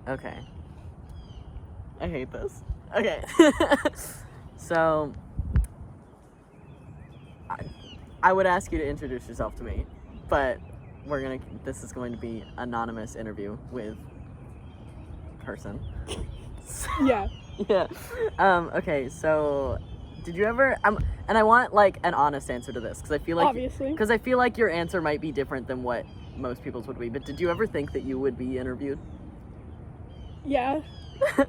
Okay. I hate this. Okay. So, I would ask you to introduce yourself to me, but this is going to be anonymous interview with person. Yeah. Yeah. Okay, so did you ever and I want like an honest answer to this, because I feel like Obviously. your answer might be different than what most people's would be, but did you ever think that you would be interviewed? Yeah.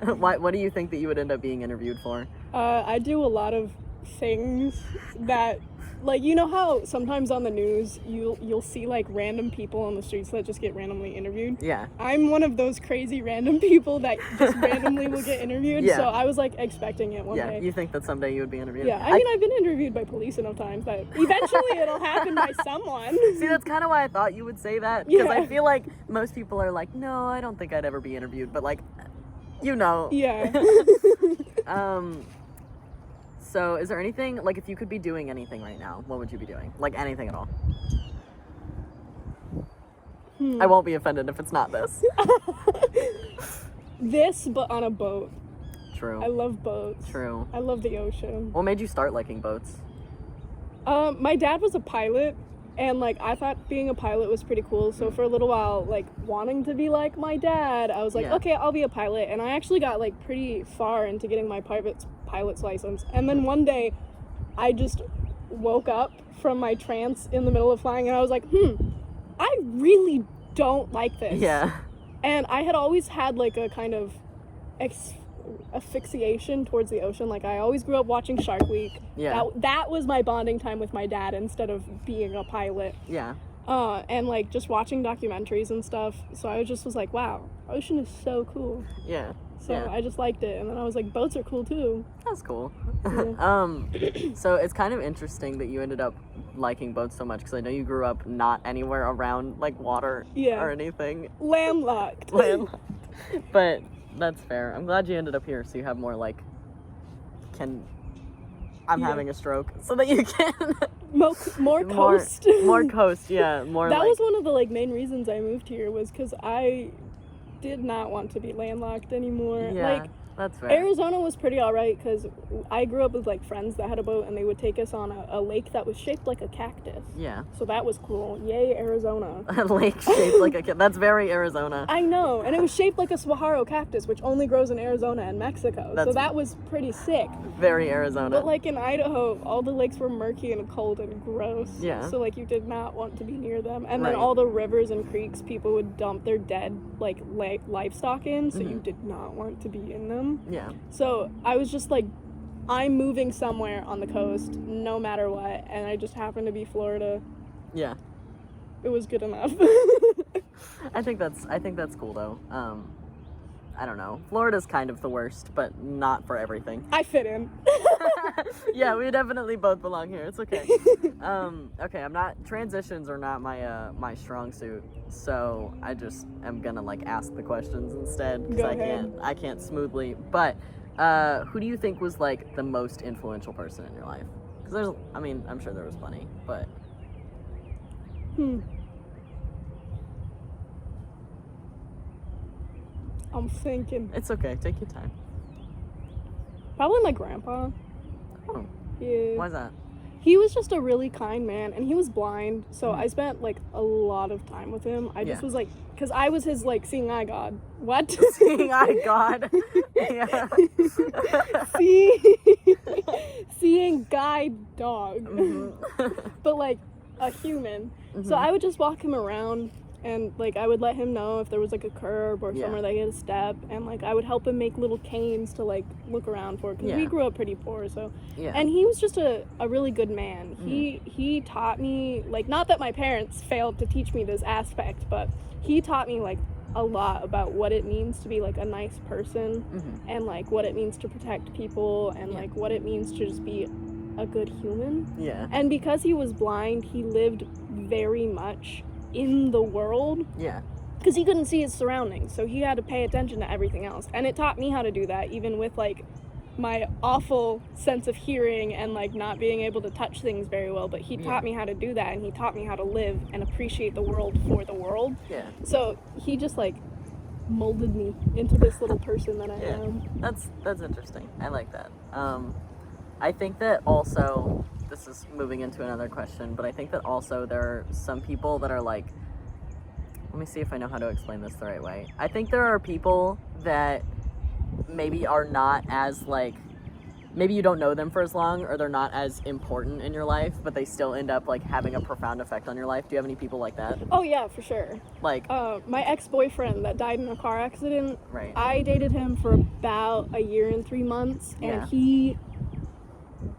What do you think that you would end up being interviewed for? I do a lot of things that, like, you know how sometimes on the news you'll see like random people on the streets that just get randomly interviewed? Yeah. I'm one of those crazy random people that just randomly will get interviewed. Yeah. So I was like expecting it one day. Yeah, you think that someday you would be interviewed? Yeah, I mean, I've been interviewed by police enough times that eventually it'll happen by someone. See, that's kind of why I thought you would say that, because Yeah. I feel like most people are like, no, I don't think I'd ever be interviewed, but like, you know. Yeah. So is there anything, like, if you could be doing anything right now, what would you be doing? Like, anything at all? I won't be offended if it's not this. This, but on a boat. True. I love boats. True. I love the ocean. What made you start liking boats? My dad was a pilot, and like I thought being a pilot was pretty cool. So for a little while, like wanting to be like my dad, I was like, Yeah. okay, I'll be a pilot. And I actually got like pretty far into getting my pilot's license. And then one day, I just woke up from my trance in the middle of flying, and I was like, I really don't like this. Yeah. And I had always had like a kind of asphyxiation towards the ocean. Like I always grew up watching Shark Week. Yeah. That was my bonding time with my dad instead of being a pilot. Yeah. And like just watching documentaries and stuff. So I just was like, wow, ocean is so cool. Yeah. So yeah. I just liked it. And then I was like, boats are cool too. That's cool. Yeah. So it's kind of interesting that you ended up liking boats so much, because I know you grew up not anywhere around like water or anything. Landlocked. But that's fair. I'm glad you ended up here, so you have more like having a stroke, so that you can more coast. more coast, yeah. More. That was one of the like main reasons I moved here, was because I did not want to be landlocked anymore. Yeah, like that's fair. Arizona was pretty alright, because I grew up with like friends that had a boat, and they would take us on a lake that was shaped like a cactus. Yeah. So that was cool. Yay, Arizona. A lake shaped like a cactus. That's very Arizona. I know, and it was shaped like a saguaro cactus, which only grows in Arizona and Mexico. So that was pretty sick. Very Arizona. But like in Idaho, all the lakes were murky and cold and gross. Yeah. So like you did not want to be near them. And then Right. all the rivers and creeks, people would dump their dead like livestock in, so you did not want to be in them. Yeah. So I was just like, I'm moving somewhere on the coast, no matter what, and I just happened to be Florida. Yeah. It was good enough. I think that's cool though. I don't know. Florida's kind of the worst, but not for everything. I fit in. Yeah, we definitely both belong here. It's okay. Okay, transitions are not my strong suit, so I just am gonna like ask the questions instead, because I can't smoothly. But who do you think was like the most influential person in your life? Because I'm sure there was plenty, but I'm thinking. it's okay. Take your time. Probably my grandpa. Oh, Yeah. why's that? He was just a really kind man, and he was blind, so I spent like a lot of time with him. I just was like, because I was his like seeing eye god. What? Seeing eye god. Yeah. Seeing guide dog. Mm-hmm. But like a human. So I would just walk him around, and like I would let him know if there was like a curb or somewhere that he had to step, and like I would help him make little canes to like look around for, because we grew up pretty poor. So and he was just a really good man. He taught me, like, not that my parents failed to teach me this aspect, but he taught me like a lot about what it means to be like a nice person, and like what it means to protect people, and like what it means to just be a good human. Yeah. And because he was blind, he lived very much in the world. Yeah. Because he couldn't see his surroundings, so he had to pay attention to everything else. And it taught me how to do that, even with like my awful sense of hearing and like not being able to touch things very well. But he taught me how to do that, and he taught me how to live and appreciate the world for the world. Yeah. So he just like molded me into this little person that I am. That's interesting. I like that. I think that also, this is moving into another question, but I think that also there are some people that are like, let me see if I know how to explain this the right way. I think there are people that maybe are not as like, maybe you don't know them for as long, or they're not as important in your life, but they still end up like having a profound effect on your life. Do you have any people like that? Oh yeah, for sure. Like my ex-boyfriend that died in a car accident. Right. I dated him for about a year and 3 months, and he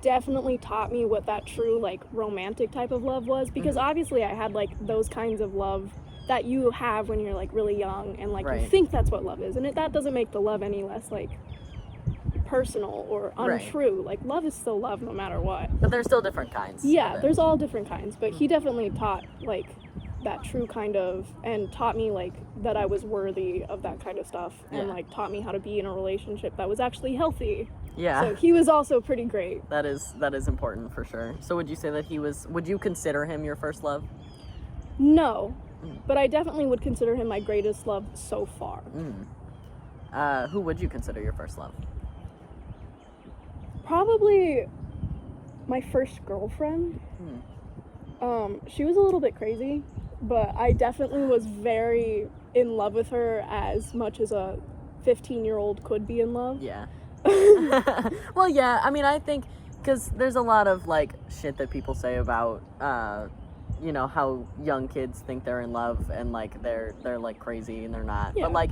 definitely taught me what that true like romantic type of love was, because obviously I had like those kinds of love that you have when you're like really young and like you think that's what love is, and that doesn't make the love any less like personal or untrue. Like love is still love no matter what, but there's still different kinds. There's all different kinds, but he definitely taught like that true kind of, and taught me like that I was worthy of that kind of stuff, and like taught me how to be in a relationship that was actually healthy. So he was also pretty great. That is important for sure. So would you say that would you consider him your first love? No, but I definitely would consider him my greatest love so far. Who would you consider your first love? Probably my first girlfriend. She was a little bit crazy, but I definitely was very in love with her, as much as a 15-year-old could be in love. Well, yeah, I mean, I think, because there's a lot of, like, shit that people say about, you know, how young kids think they're in love, and, like, they're like, crazy, and they're not. But, like,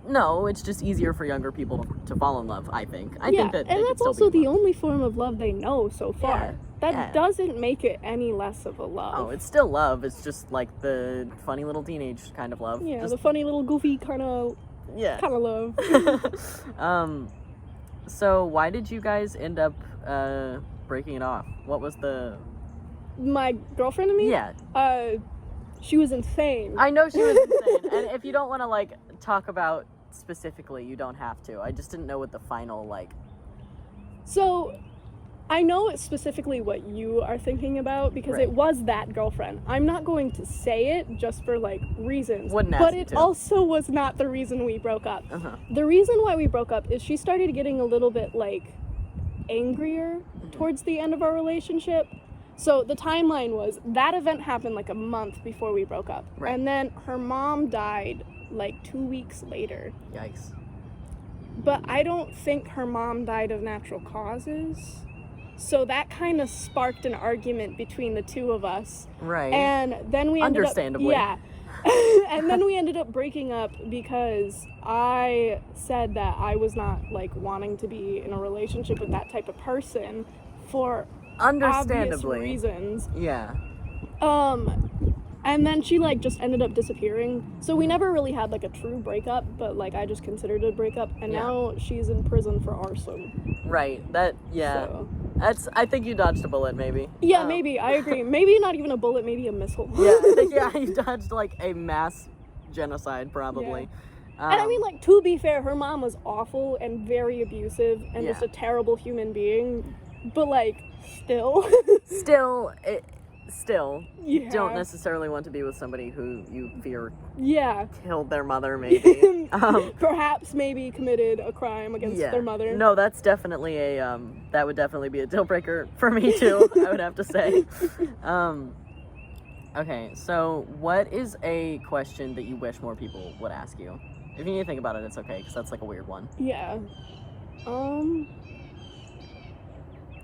no, it's just easier for younger people to fall in love, I think. I think that and that's also the only form of love they know so far. That doesn't make it any less of a love. Oh, it's still love. It's just, like, the funny little teenage kind of love. Yeah, the funny little goofy kind of love. So why did you guys end up breaking it off? What was my girlfriend and me? She was insane. I know she was insane. And if you don't want to like talk about specifically, you don't have to. I just didn't know what the final like. So I know it's specifically what you are thinking about, because it was that girlfriend. I'm not going to say it just for like reasons, but it also was not the reason we broke up. The reason why we broke up is she started getting a little bit like angrier towards the end of our relationship. So the timeline was that event happened like a month before we broke up, and then her mom died like 2 weeks later. Yikes. But I don't think her mom died of natural causes. So that kind of sparked an argument between the two of us. Right. And then we ended Understandably. up... and then we ended up breaking up because I said that I was not, like, wanting to be in a relationship with that type of person for obvious reasons. And then she, like, just ended up disappearing. So we never really had, like, a true breakup, but, like, I just considered it a breakup. And now she's in prison for arson. Right. So. I think you dodged a bullet, maybe. Yeah, maybe. I agree. Maybe not even a bullet, maybe a missile. I think, you dodged, like, a mass genocide, probably. And I mean, like, to be fair, her mom was awful and very abusive and just a terrible human being. But, like, still. Still, don't necessarily want to be with somebody who you fear killed their mother, maybe. Perhaps maybe committed a crime against their mother. No, that's definitely that would definitely be a deal breaker for me too, I would have to say. Okay, so what is a question that you wish more people would ask you? If you need to think about it, it's okay, because that's like a weird one.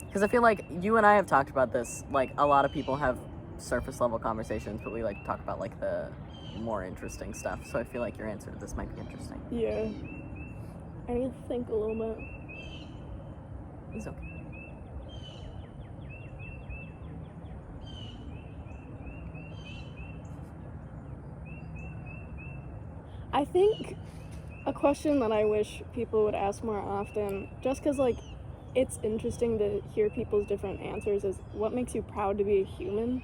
Because I feel like you and I have talked about this, like, a lot of people have surface level conversations, but we like to talk about, like, the more interesting stuff, so I feel like your answer to this might be interesting. I need to think a little bit. It's okay. I think a question that I wish people would ask more often, just because, like, it's interesting to hear people's different answers, is what makes you proud to be a human?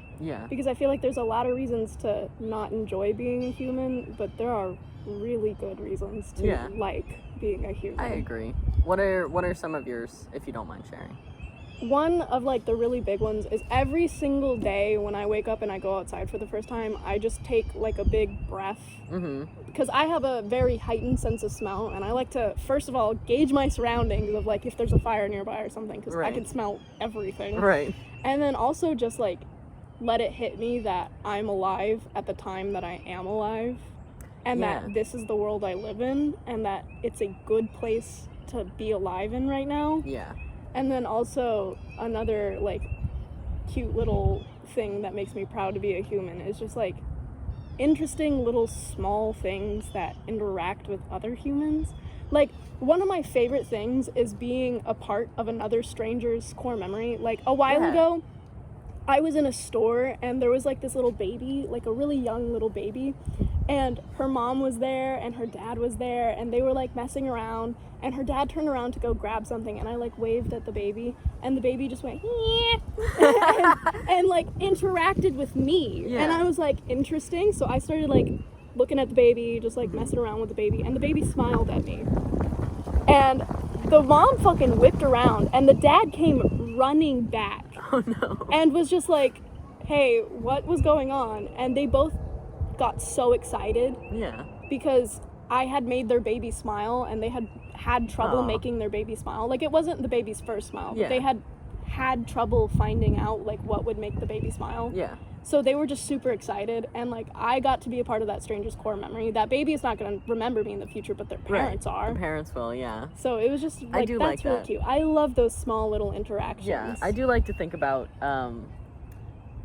Because I feel like there's a lot of reasons to not enjoy being a human, but there are really good reasons to like being a human. I agree. What are some of yours, if you don't mind sharing? one of like the really big ones is every single day when I wake up and I go outside for the first time, I just take like a big breath. Because I have a very heightened sense of smell, and I like to first of all gauge my surroundings of like if there's a fire nearby or something, because I can smell everything. Right. And then also just like let it hit me that I'm alive at the time that I am alive, and that this is the world I live in, and that it's a good place to be alive in right now. Yeah. And then also another like cute little thing that makes me proud to be a human is just like interesting little small things that interact with other humans. Like, one of my favorite things is being a part of another stranger's core memory. Like, a while ago, I was in a store and there was like this little baby, like a really young little baby, and her mom was there and her dad was there, and they were like messing around, and her dad turned around to go grab something, and I like waved at the baby, and the baby just went and like interacted with me. And I was like, interesting. So I started like looking at the baby, just like messing around with the baby, and the baby smiled at me, and the mom fucking whipped around, and the dad came running back. Oh no. And was just like, hey, what was going on? And they both got so excited. Yeah. Because I had made their baby smile, and they had trouble making their baby smile. Like, it wasn't the baby's first smile, but they had trouble finding out like what would make the baby smile. Yeah. So they were just super excited, and like I got to be a part of that stranger's core memory. That baby is not going to remember me in the future, but their parents are. The parents will, yeah. So it was just like, I do that's like really cute. I love those small little interactions. Yeah, I do like to think about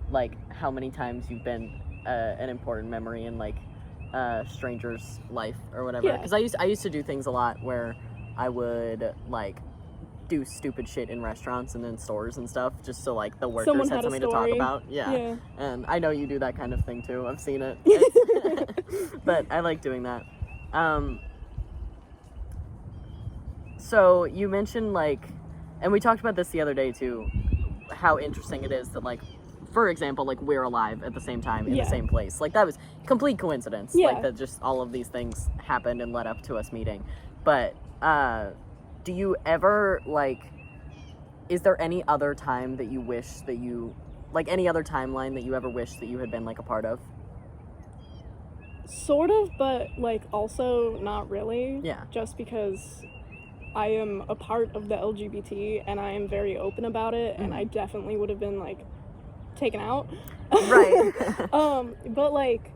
like how many times you've been an important memory in like stranger's life or whatever. Because I used to do things a lot where I would like do stupid shit in restaurants and in stores and stuff, just so like the workers had something to talk about. Yeah. And I know you do that kind of thing too. I've seen it. But I like doing that. So you mentioned like, and we talked about this the other day too, how interesting it is that like, for example, like we're alive at the same time in the same place. Like that was complete coincidence. Like that just all of these things happened and led up to us meeting. But do you ever, like, is there any other time that you wish that you, like, any other timeline that you ever wish that you had been, like, a part of? Sort of, but, like, also not really. Yeah. Just because I am a part of the LGBT, and I am very open about it, and I definitely would have been, like, taken out. Right. But, like,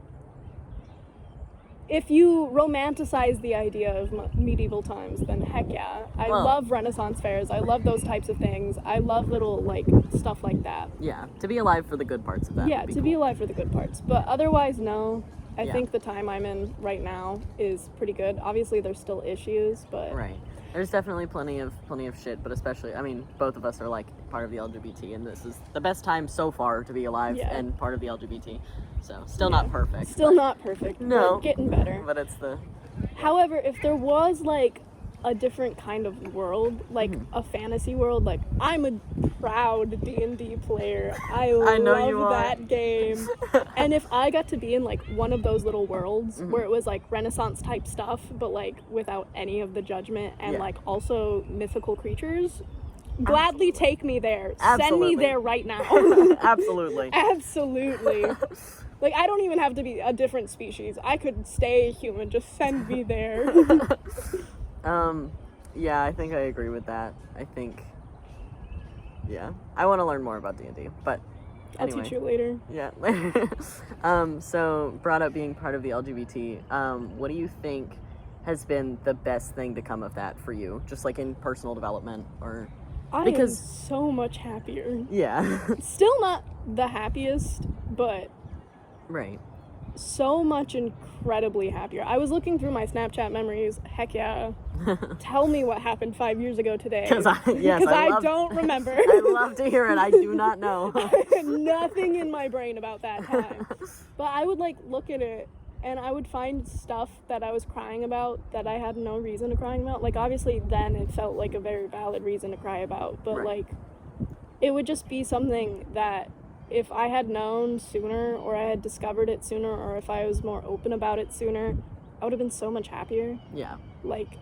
if you romanticize the idea of medieval times, then heck yeah. I love Renaissance fairs. I love those types of things. I love little, like, stuff like that. Yeah, to be alive for the good parts of that. Yeah, to be alive for the good parts. But otherwise, no. I think the time I'm in right now is pretty good. Obviously, there's still issues, but... Right. There's definitely plenty of shit, but especially, I mean, both of us are, like, part of the LGBT, and this is the best time so far to be alive and part of the LGBT. So, still not perfect. Still not perfect. No. But getting better. But it's the... However, if there was, like, a different kind of world, like a fantasy world, like, I'm a proud D&D player. I love that game. And if I got to be in, like, one of those little worlds where it was, like, Renaissance type stuff, but, like, without any of the judgment and, like, also mythical creatures... Gladly take me there. Send me there right now. Absolutely. Absolutely. Like, I don't even have to be a different species. I could stay human. Just send me there. Yeah, I think I agree with that. I think, yeah. I want to learn more about D&D, but anyway. I'll teach you later. Yeah. So, brought up being part of the LGBT, what do you think has been the best thing to come of that for you? Just, like, in personal development, or... I am so much happier. Yeah. Still not the happiest, but... Right. So much incredibly happier. I was looking through my Snapchat memories. Heck yeah. Tell me what happened 5 years ago today. Because I don't remember. I'd love to hear it. I do not know. I have nothing in my brain about that time. But I would, like, look at it, and I would find stuff that I was crying about that I had no reason to cry about. Like, obviously, then it felt like a very valid reason to cry about. But, like, it would just be something that if I had known sooner, or I had discovered it sooner, or if I was more open about it sooner, I would have been so much happier. Yeah. Like,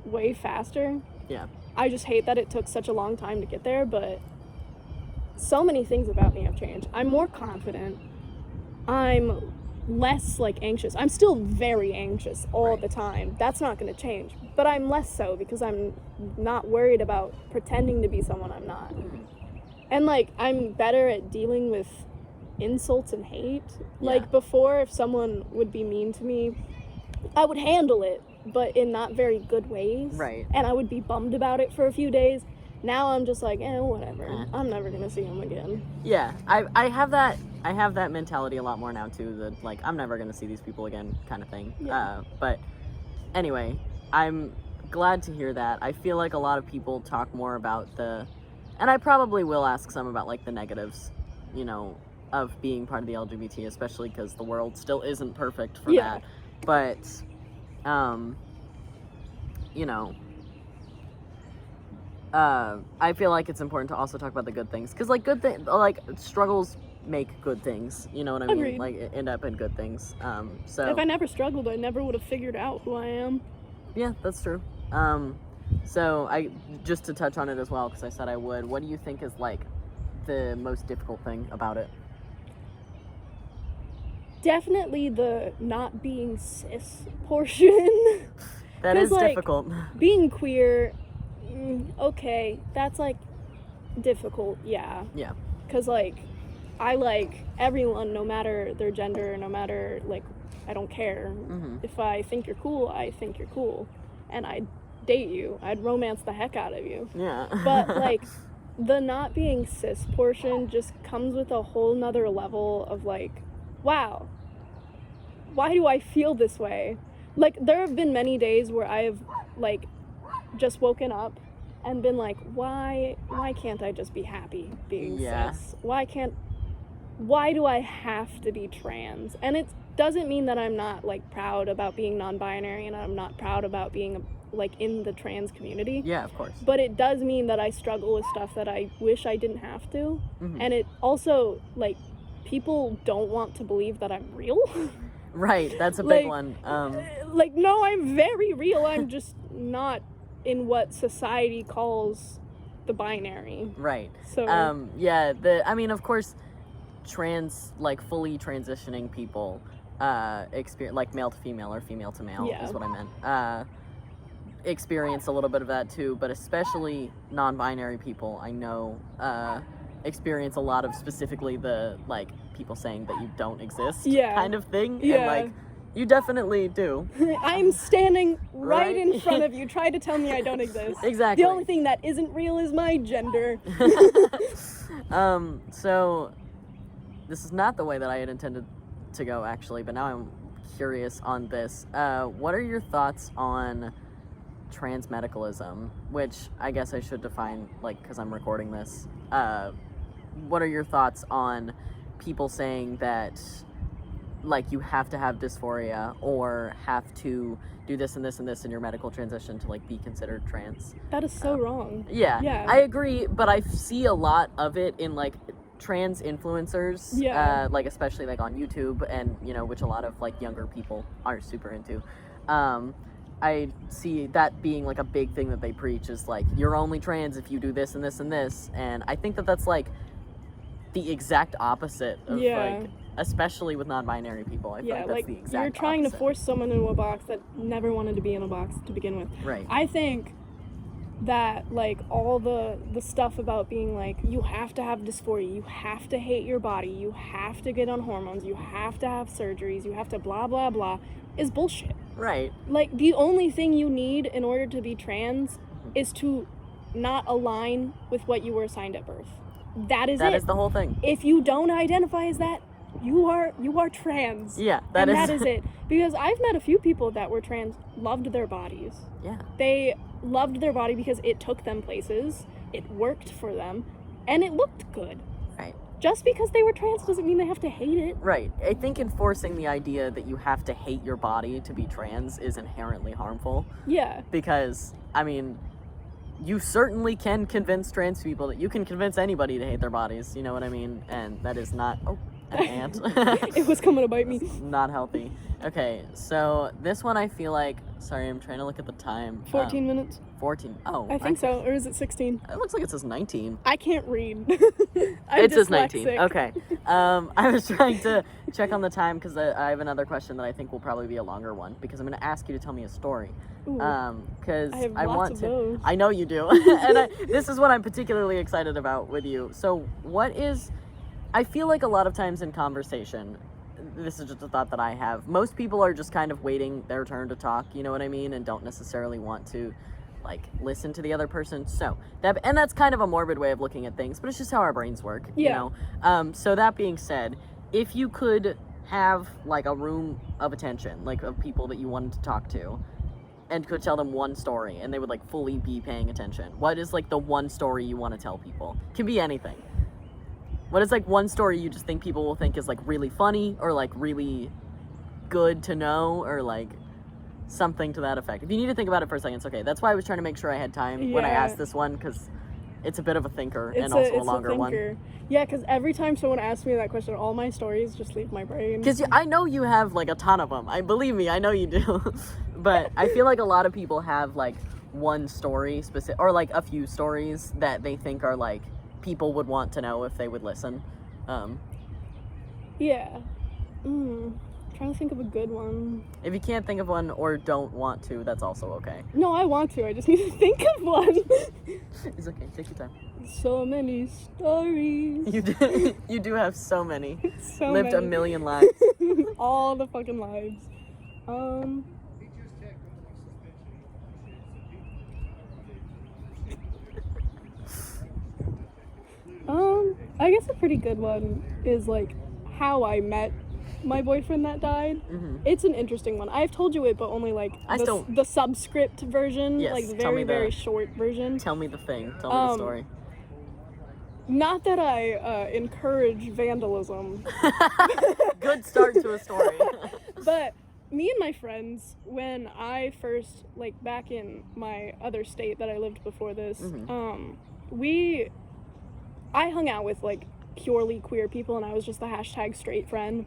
way faster. Yeah. I just hate that it took such a long time to get there, but so many things about me have changed. I'm more confident. I'm less like anxious. I'm still very anxious all the time. That's not going to change. But I'm less so because I'm not worried about pretending to be someone I'm not. And like I'm better at dealing with insults and hate. Like before, if someone would be mean to me, I would handle it, but in not very good ways. Right. And I would be bummed about it for a few days. Now I'm just like, whatever. I'm never gonna see him again. Yeah, I have that mentality a lot more now too. That like I'm never gonna see these people again, kind of thing. Yeah. But anyway, I'm glad to hear that. I feel like a lot of people talk more about and I probably will ask some about like the negatives, you know, of being part of the LGBT, especially because the world still isn't perfect for that. But, you know, I feel like it's important to also talk about the good things, because like struggles make good things, you know what I mean? Agreed. Like end up in good things. So if I never struggled, I never would have figured out who I am. Yeah, that's true. So I just to touch on it as well, because I said I would. What do you think is like the most difficult thing about it? Definitely the not being cis portion. That is like, difficult. Being queer, okay, that's like difficult, yeah. Yeah. Because like I like everyone, no matter their gender, no matter like I don't care. If I think you're cool, I think you're cool, and I'd date you. I'd romance the heck out of you. Yeah. But like the not being cis portion just comes with a whole nother level of like, wow, why do I feel this way? Like there have been many days where I have like just woken up and been like, why can't I just be happy being cis? Why do I have to be trans? And it doesn't mean that I'm not like proud about being non-binary and I'm not proud about being like in the trans community. Yeah, of course. But it does mean that I struggle with stuff that I wish I didn't have to. And it also like people don't want to believe that I'm real. Right, that's a big one. Like no, I'm very real. I'm just not in what society calls the binary. Right. So I mean, of course, fully transitioning people experience, like male to female or female to male is what I meant, experience a little bit of that too, but especially non-binary people I know experience a lot of specifically the like people saying that you don't exist kind of thing. And like you definitely do. I'm standing right in front of you. Try to tell me I don't exist. Exactly. The only thing that isn't real is my gender. So this is not the way that I had intended to go actually, but now I'm curious on this. What are your thoughts on trans medicalism, which I guess I should define, like, because I'm recording this. What are your thoughts on people saying that, like, you have to have dysphoria or have to do this and this and this in your medical transition to, like, be considered trans? That is so wrong. Yeah, I agree, but I see a lot of it in, like, trans influencers, like, especially, like, on YouTube, and, you know, which a lot of, like, younger people are super into. I see that being, like, a big thing that they preach is, like, you're only trans if you do this and this and this, and I think that that's, like, the exact opposite of, like, especially with non-binary people. I feel like that's the exact you're trying opposite. to force someone into a box that never wanted to be in a box to begin with. Right. I think that, like, all the stuff about being, like, you have to have dysphoria, you have to hate your body, you have to get on hormones, you have to have surgeries, you have to blah, blah, blah, is bullshit. Right. Like, the only thing you need in order to be trans is to not align with what you were assigned at birth. That is the whole thing. If you don't identify as that, you are trans. Yeah, that is it. Because I've met a few people that were trans, loved their bodies. Yeah. They loved their body because it took them places, it worked for them, and it looked good. Right. Just because they were trans doesn't mean they have to hate it. Right. I think enforcing the idea that you have to hate your body to be trans is inherently harmful. Yeah. Because, I mean, you certainly can convince trans people that you can convince anybody to hate their bodies, you know what I mean? And that is not... Oh, ant. It was coming to bite me. Not healthy. Okay, so this one I feel like, sorry, I'm trying to look at the time. 14 minutes? 14. Oh. I think so. Or is it 16? It looks like it says 19. I can't read. It says 19. dyslexic. Okay. I was trying to check on the time because I have another question that I think will probably be a longer one because I'm going to ask you to tell me a story. Because I want to. Those. I know you do. And this is what I'm particularly excited about with you. So I feel like a lot of times in conversation, this is just a thought that I have, most people are just kind of waiting their turn to talk, you know what I mean, and don't necessarily want to like listen to the other person. So that's kind of a morbid way of looking at things, but it's just how our brains work, you know. So that being said, if you could have like a room of attention, like of people that you wanted to talk to, and could tell them one story and they would like fully be paying attention, what is like the one story you want to tell people? Can be anything. What is like one story you just think people will think is like really funny or like really good to know or like something to that effect? If you need to think about it for a second, it's okay. That's why I was trying to make sure I had time when I asked this one, because it's a bit of a thinker and also a longer one. Yeah, because every time someone asks me that question, all my stories just leave my brain. Because I know you have like a ton of them. Believe me, I know you do. But I feel like a lot of people have like one story specific or like a few stories that they think are like people would want to know if they would listen. Yeah. Trying to think of a good one. If you can't think of one or don't want to, that's also okay. No, I want to. I just need to think of one. It's okay. Take your time. So many stories. You do have so many. So Lived many. a million lives. All the fucking lives. I guess a pretty good one is like how I met my boyfriend that died. It's an interesting one. I've told you it, but only like the subscript version, like the very short version. Tell me the thing. Tell me the story. Not that I encourage vandalism. Good start to a story. But me and my friends, when I first, like back in my other state that I lived before this, I hung out with like purely queer people, and I was just the hashtag straight friend.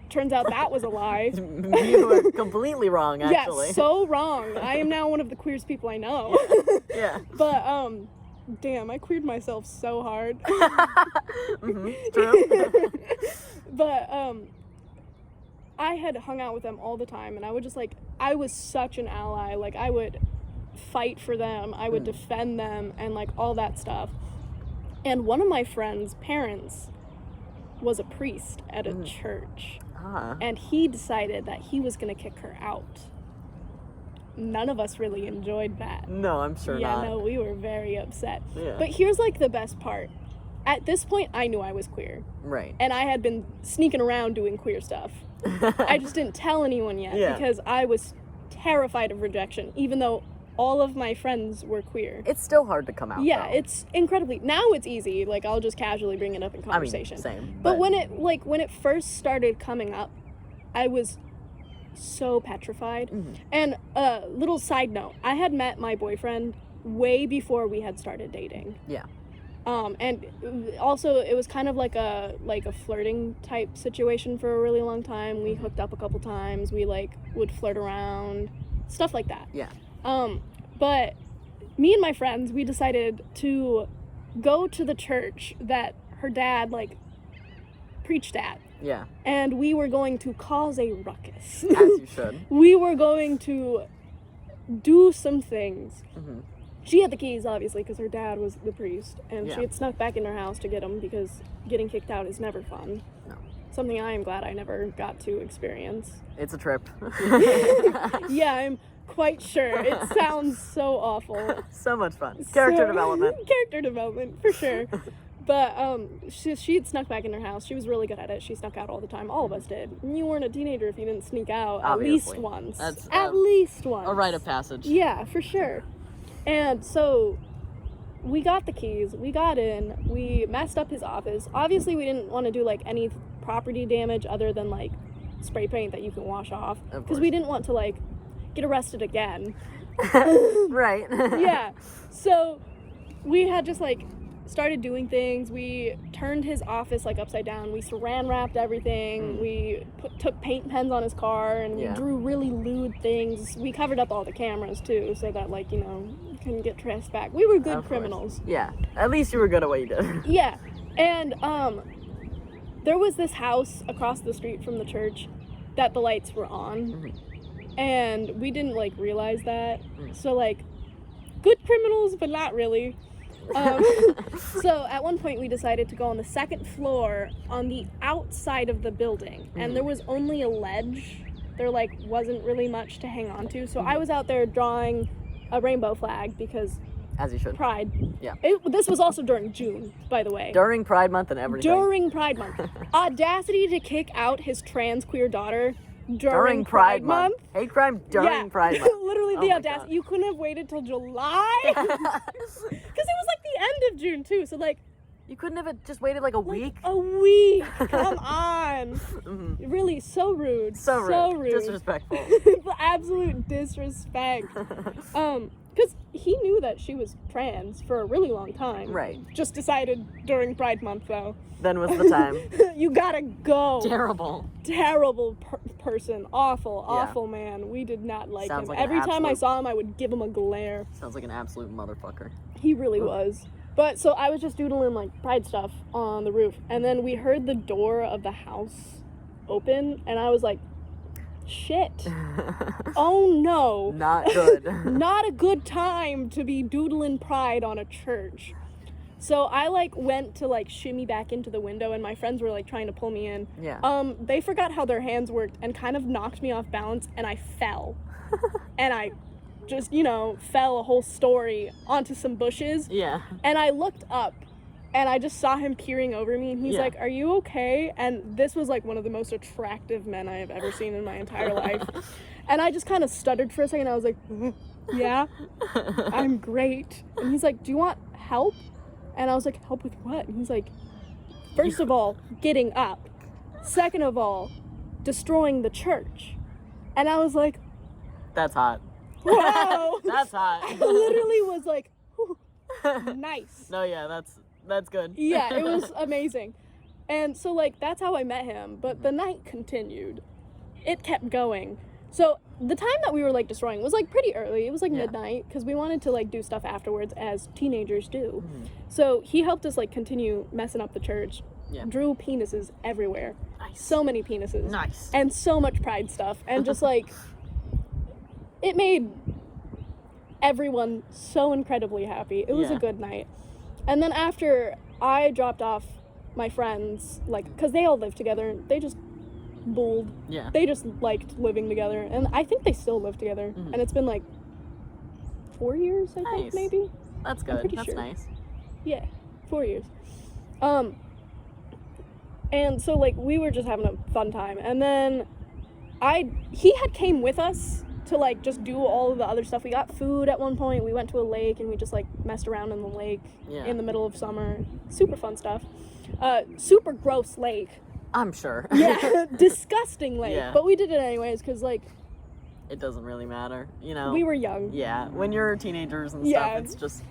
Turns out that was a lie. You were completely wrong, actually. Yeah, so wrong. I am now one of the queerest people I know. Yeah. But damn, I queered myself so hard. True. But I had hung out with them all the time, and I would just like, I was such an ally. Like I would fight for them, I would defend them, and like all that stuff. And one of my friend's parents was a priest at a church. And he decided that he was going to kick her out. None of us really enjoyed that. No, I'm sure not. Yeah, no, we were very upset. Yeah. But here's like the best part. At this point, I knew I was queer. Right. And I had been sneaking around doing queer stuff. I just didn't tell anyone yet because I was terrified of rejection, even though all of my friends were queer. It's still hard to come out. Yeah, though. it's incredibly. Now it's easy. Like I'll just casually bring it up in conversation. Same. But when it first started coming up, I was so petrified. And little side note, I had met my boyfriend way before we had started dating. Yeah. And also it was kind of like a flirting type situation for a really long time. We hooked up a couple times. We like would flirt around, stuff like that. Yeah. But me and my friends, we decided to go to the church that her dad like preached at. Yeah. And we were going to cause a ruckus. As you should. We were going to do some things. She had the keys, obviously, because her dad was the priest, and she had snuck back in her house to get them, because getting kicked out is never fun. No. Something I am glad I never got to experience. It's a trip. Yeah, I'm quite sure. It sounds so awful. So much fun. Character development, for sure. But she had snuck back in her house. She was really good at it. She snuck out all the time. All of us did. You weren't a teenager if you didn't sneak out Obviously. at least once. That's at least once. A rite of passage. Yeah, for sure. And so we got the keys. We got in. We messed up his office. Obviously, we didn't want to do like any property damage other than like spray paint that you can wash off, because we didn't want to like get arrested again. Right. Yeah. So we had just like started doing things. We turned his office like upside down. We saran wrapped everything. We took paint pens on his car, and we drew really lewd things. We covered up all the cameras too, so that like, you know, couldn't get traced back. We were good criminals. Yeah, at least you were good at what you did. Yeah, and there was this house across the street from the church that the lights were on, and we didn't like realize that. So like, good criminals, but not really. So at one point we decided to go on the second floor on the outside of the building, and there was only a ledge. There like wasn't really much to hang on to. So I was out there drawing a rainbow flag because, as you should, Pride. Yeah. This was also during June, by the way. During Pride Month and everything. During Pride Month. Audacity to kick out his trans queer daughter during Pride Month. Hate crime during Pride Month. Literally the audacity. God. You couldn't have waited till July? Because it was like the end of June too, so like... You couldn't have just waited like a week? A week! Come on! Really, so rude. So rude. Disrespectful. Absolute disrespect. Because he knew that she was trans for a really long time. Right. Just decided during Pride Month, though. Then was the time. You gotta go. Terrible person. Awful man. We did not like him. Like Every time I saw him, I would give him a glare. Sounds like an absolute motherfucker. He really was. But, so I was just doodling, like, Pride stuff on the roof. And then we heard the door of the house open, and I was like, shit. Oh, no. Not good. Not a good time to be doodling Pride on a church. So I, like, went to, like, shimmy back into the window, and my friends were, like, trying to pull me in. Yeah. They forgot how their hands worked and kind of knocked me off balance, and I fell. And I just, you know, fell a whole story onto some bushes. Yeah. And I looked up, and I just saw him peering over me, and he's like, are you okay? And this was, like, one of the most attractive men I have ever seen in my entire life. And I just kind of stuttered for a second. I was like, yeah, I'm great. And he's like, do you want help? And I was like, help with what? And he's like, first of all, getting up. Second of all, destroying the church. And I was like, that's hot. Whoa! That's hot. I literally was like, nice. No, yeah, that's good. Yeah, it was amazing. And so, like, that's how I met him. But the night continued. It kept going. So the time that we were, like, destroying was, like, pretty early. It was, like, midnight, because we wanted to, like, do stuff afterwards, as teenagers do. So he helped us, like, continue messing up the church. Yeah. Drew penises everywhere. Nice. So many penises. Nice. And so much Pride stuff. And just, like... It made everyone so incredibly happy. It was a good night. And then after I dropped off my friends, like, because they all lived together, they just bulled. Yeah. They just liked living together. And I think they still live together. And it's been, like, 4 years, I think, maybe. That's good. That's sure. Nice. Yeah, 4 years. And so, like, we were just having a fun time. And then he had came with us to, like, just do all of the other stuff. We got food at one point. We went to a lake, and we just, like, messed around in the lake in the middle of summer. Super fun stuff. Super gross lake. I'm sure. Yeah, disgusting lake. Yeah. But we did it anyways, because, like... It doesn't really matter, you know? We were young. Yeah, when you're teenagers and stuff, it's just...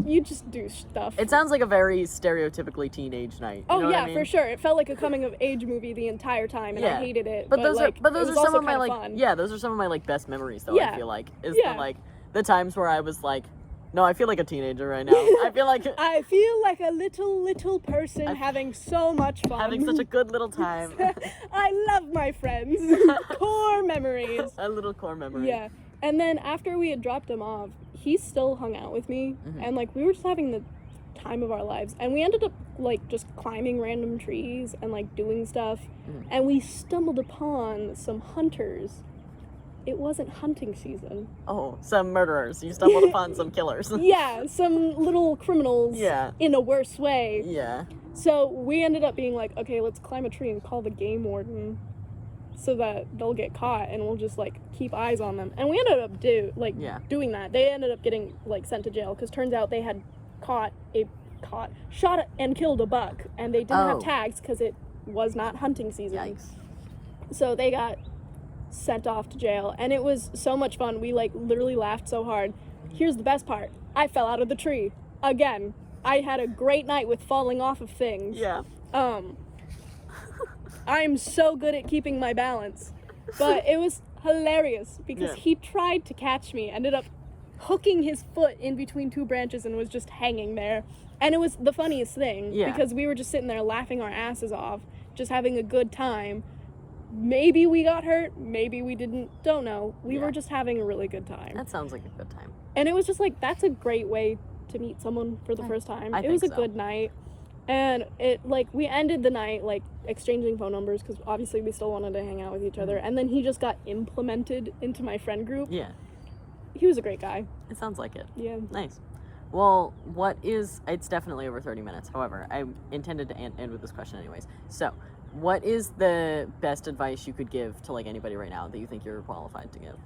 you just do stuff. It sounds like a very stereotypically teenage night. You know yeah, what I mean? for sure. It felt like a coming of age movie the entire time, and I hated it. But those are some of my like fun. Yeah, those are some of my like best memories though. I feel like the times where I was like, no, I feel like a teenager right now. I feel like a little person having so much fun, having such a good little time. I love my friends. Core memories. A little core memory. Yeah. And then after we had dropped him off, he still hung out with me, and, like, we were just having the time of our lives, and we ended up, like, just climbing random trees and, like, doing stuff, and we stumbled upon some hunters. It wasn't hunting season. Oh, some murderers. You stumbled upon some killers. Yeah, some little criminals in a worse way. Yeah. So we ended up being like, okay, let's climb a tree and call the game warden, so that they'll get caught, and we'll just, like, keep eyes on them. And we ended up doing that. They ended up getting, like, sent to jail, because turns out they had shot and killed a buck, and they didn't have tags because it was not hunting season. Yikes. So they got sent off to jail, and it was so much fun. We, like, literally laughed so hard. Here's the best part. I fell out of the tree. Again. I had a great night with falling off of things. Yeah. I'm so good at keeping my balance. But it was hilarious because he tried to catch me, ended up hooking his foot in between two branches and was just hanging there. And it was the funniest thing because we were just sitting there laughing our asses off, just having a good time. Maybe we got hurt, maybe we didn't, don't know. We were just having a really good time. That sounds like a good time. And it was just like, that's a great way to meet someone for the first time. It was a good night. And it, like, we ended the night, like, exchanging phone numbers because obviously we still wanted to hang out with each other. And then he just got implemented into my friend group. Yeah. He was a great guy. It sounds like it. Yeah. Nice. Well, it's definitely over 30 minutes. However, I intended to end with this question anyways. So, what is the best advice you could give to, like, anybody right now that you think you're qualified to give?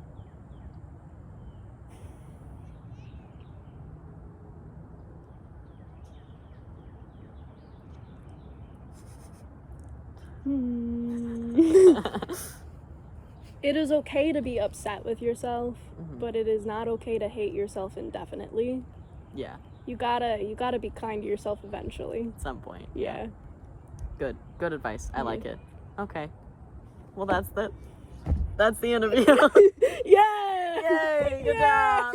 It is okay to be upset with yourself, but it is not okay to hate yourself indefinitely. Yeah. You gotta be kind to yourself eventually. At some point. Yeah. Good advice. I like it. Okay. Well, that's the interview. Yeah! Yay! Good job!